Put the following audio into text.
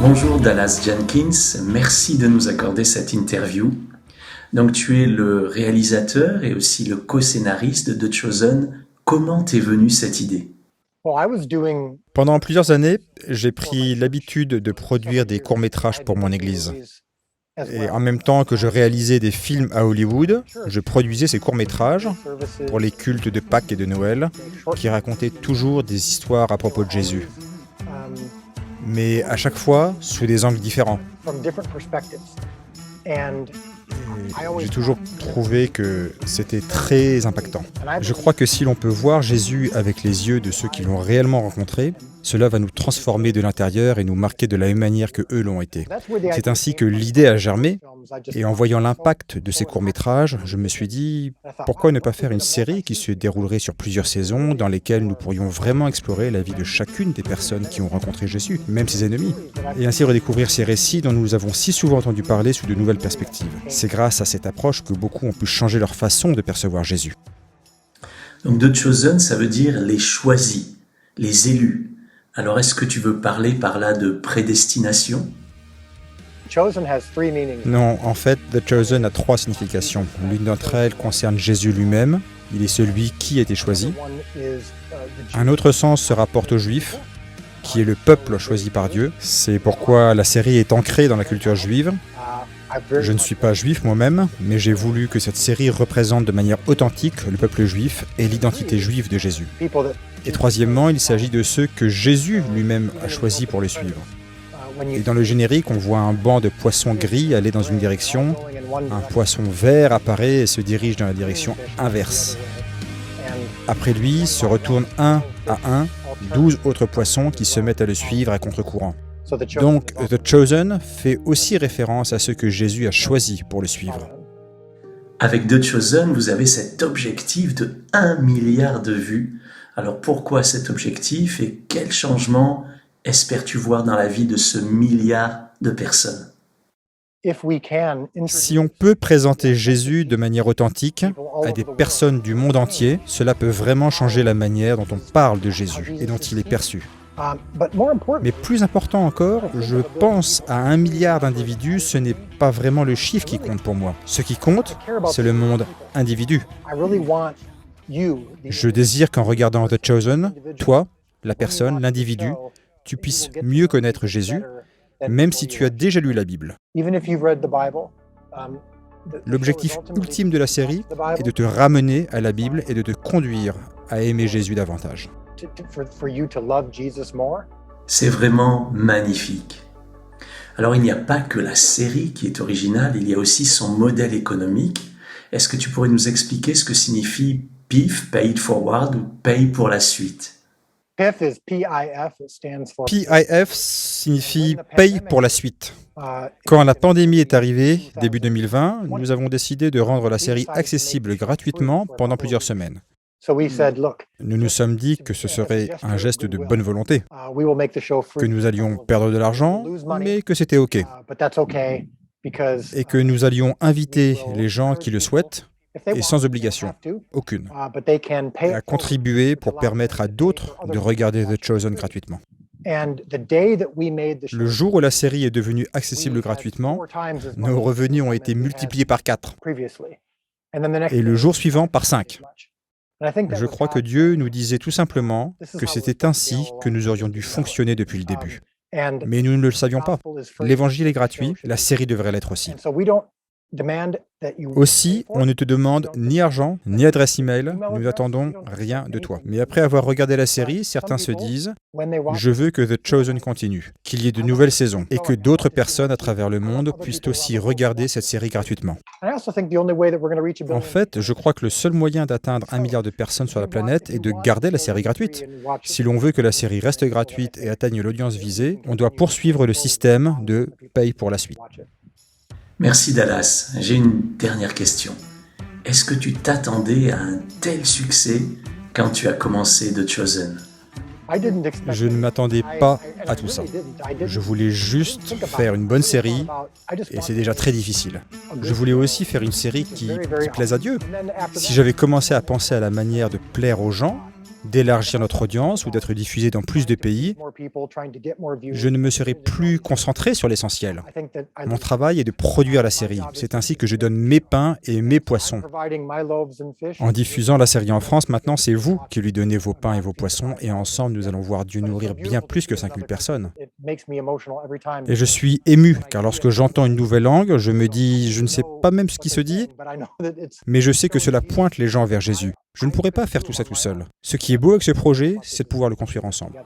Bonjour Dallas Jenkins, merci de nous accorder cette interview. Donc tu es le réalisateur et aussi le co-scénariste de The Chosen. Comment t'est venue cette idée? Pendant plusieurs années, j'ai pris l'habitude de produire des courts-métrages pour mon église. Et en même temps que je réalisais des films à Hollywood, je produisais ces courts-métrages pour les cultes de Pâques et de Noël, qui racontaient toujours des histoires à propos de Jésus. Mais à chaque fois, sous des angles différents. J'ai toujours trouvé que c'était très impactant. Je crois que si l'on peut voir Jésus avec les yeux de ceux qui l'ont réellement rencontré, cela va nous transformer de l'intérieur et nous marquer de la même manière que eux l'ont été. C'est ainsi que l'idée a germé, et en voyant l'impact de ces courts-métrages, je me suis dit, pourquoi ne pas faire une série qui se déroulerait sur plusieurs saisons, dans lesquelles nous pourrions vraiment explorer la vie de chacune des personnes qui ont rencontré Jésus, même ses ennemis, et ainsi redécouvrir ces récits dont nous avons si souvent entendu parler sous de nouvelles perspectives. C'est grâce à cette approche que beaucoup ont pu changer leur façon de percevoir Jésus. Donc The Chosen, ça veut dire les choisis, les élus. Alors est-ce que tu veux parler par là de prédestination? Non, en fait, The Chosen a trois significations. L'une d'entre elles concerne Jésus lui-même. Il est celui qui a été choisi. Un autre sens se rapporte aux Juifs, qui est le peuple choisi par Dieu. C'est pourquoi la série est ancrée dans la culture juive. Je ne suis pas juif moi-même, mais j'ai voulu que cette série représente de manière authentique le peuple juif et l'identité juive de Jésus. Et troisièmement, il s'agit de ceux que Jésus lui-même a choisis pour le suivre. Et dans le générique, on voit un banc de poissons gris aller dans une direction, un poisson vert apparaît et se dirige dans la direction inverse. Après lui, se retournent un à un 12 autres poissons qui se mettent à le suivre à contre-courant. Donc, The Chosen fait aussi référence à ceux que Jésus a choisis pour le suivre. Avec The Chosen, vous avez cet objectif de 1 milliard de vues. Alors pourquoi cet objectif et quel changement espères-tu voir dans la vie de ce milliard de personnes? Si on peut présenter Jésus de manière authentique à des personnes du monde entier, cela peut vraiment changer la manière dont on parle de Jésus et dont il est perçu. Mais plus important encore, je pense à 1 milliard d'individus, ce n'est pas vraiment le chiffre qui compte pour moi. Ce qui compte, c'est le monde individu. Je désire qu'en regardant The Chosen, toi, la personne, l'individu, tu puisses mieux connaître Jésus, même si tu as déjà lu la Bible. L'objectif ultime de la série est de te ramener à la Bible et de te conduire à aimer Jésus davantage. C'est vraiment magnifique. Alors il n'y a pas que la série qui est originale, il y a aussi son modèle économique. Est-ce que tu pourrais nous expliquer ce que signifie PIF, Pay It Forward, ou Paye pour la suite? PIF signifie Paye pour la suite. Quand la pandémie est arrivée, début 2020, nous avons décidé de rendre la série accessible gratuitement pendant plusieurs semaines. Nous nous sommes dit que ce serait un geste de bonne volonté, que nous allions perdre de l'argent, mais que c'était OK, et que nous allions inviter les gens qui le souhaitent, et sans obligation, aucune, à contribuer pour permettre à d'autres de regarder The Chosen gratuitement. Le jour où la série est devenue accessible gratuitement, nos revenus ont été multipliés par 4, et le jour suivant par 5. Je crois que Dieu nous disait tout simplement que c'était ainsi que nous aurions dû fonctionner depuis le début. Mais nous ne le savions pas. L'évangile est gratuit, la série devrait l'être aussi. Aussi, on ne te demande ni argent, ni adresse email, nous n'attendons rien de toi. Mais après avoir regardé la série, certains se disent « Je veux que The Chosen continue, qu'il y ait de nouvelles saisons, et que d'autres personnes à travers le monde puissent aussi regarder cette série gratuitement. » En fait, je crois que le seul moyen d'atteindre 1 milliard de personnes sur la planète est de garder la série gratuite. Si l'on veut que la série reste gratuite et atteigne l'audience visée, on doit poursuivre le système de « paye pour la suite ». Merci Dallas. J'ai une dernière question. Est-ce que tu t'attendais à un tel succès quand tu as commencé The Chosen? Je ne m'attendais pas à tout ça. Je voulais juste faire une bonne série, et c'est déjà très difficile. Je voulais aussi faire une série qui plaise à Dieu. Si j'avais commencé à penser à la manière de plaire aux gens, d'élargir notre audience ou d'être diffusé dans plus de pays, je ne me serai plus concentré sur l'essentiel. Mon travail est de produire la série. C'est ainsi que je donne mes pains et mes poissons. En diffusant la série en France, maintenant, c'est vous qui lui donnez vos pains et vos poissons, et ensemble, nous allons voir Dieu nourrir bien plus que 5000 personnes. Et je suis ému, car lorsque j'entends une nouvelle langue, je me dis, je ne sais pas même ce qui se dit, mais je sais que cela pointe les gens vers Jésus. Je ne pourrais pas faire tout ça tout seul. Ce qui est beau avec ce projet, c'est de pouvoir le construire ensemble.